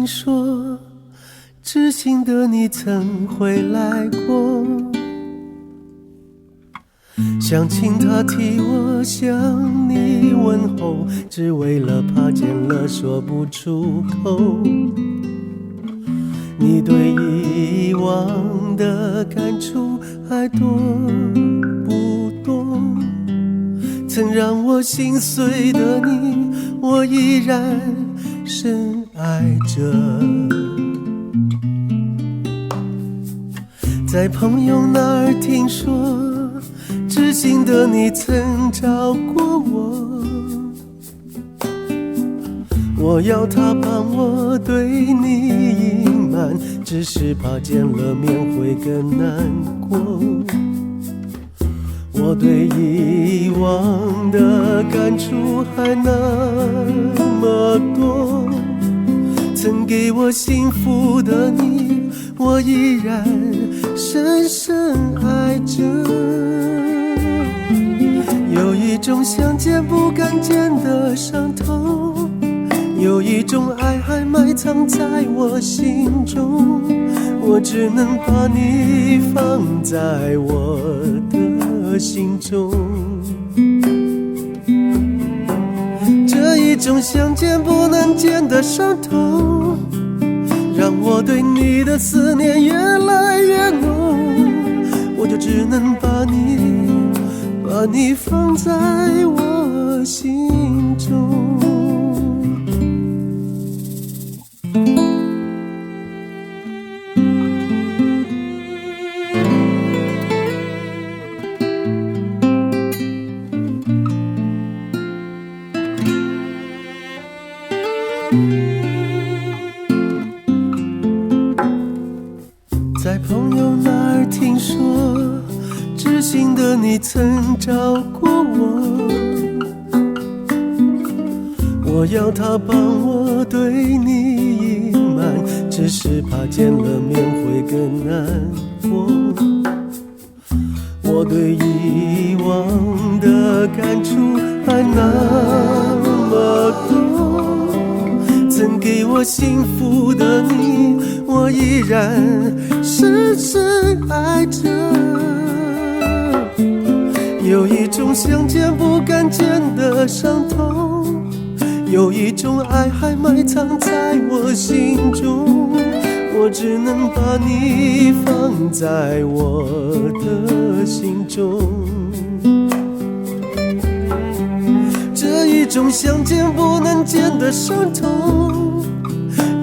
听说知心的你曾回来过，想请他替我向你问候，只为了怕见了说不出口。你对以往的感触还多不多？曾让我心碎的你，我依然深爱着。在朋友那儿听说，知心的你曾找过我，我要他帮我对你隐瞒，只是怕见了面会更难过。我对以往的感触还那么多，曾给我幸福的你，我依然深深爱着。有一种想见不敢见的伤痛，有一种爱还埋藏在我心中，我只能把你放在我的心中。这一种想见不能见的伤痛，让我对你的思念越来越浓，我就只能把你放在我心中。在朋友那儿听说，知心的你曾找过我，我要他帮我对你隐瞒，只是怕见了面会更难过。我对以往的感触还那么多，曾给我幸福的你，我依然深深爱着。有一种想见不敢见的伤痛，有一种爱还埋藏在我心中，我只能把你放在我的心中。这一种想见不能见的伤痛，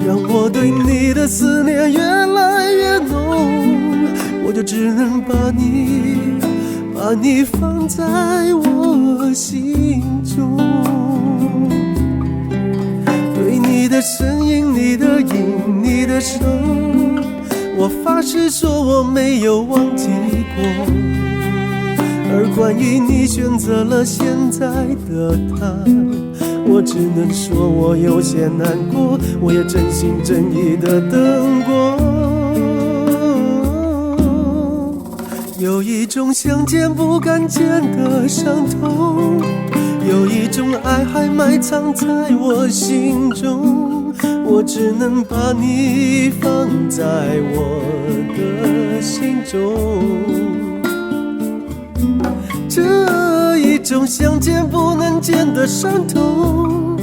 让我对你的思念越来越浓，我就只能把你放在我心中。对你的身影，你的影，你的手，我发誓说我没有忘记过。而关于你选择了现在的他，我只能说我有些难过，我也真心真意的等过。有一种想见不敢见的伤痛，有一种爱还埋藏在我心中，我只能把你放在我的心中。这一种想见不能见的伤痛，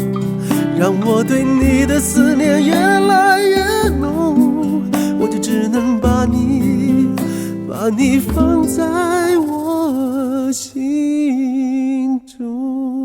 让我对你的思念越来越浓，我就只能把你放在我心中。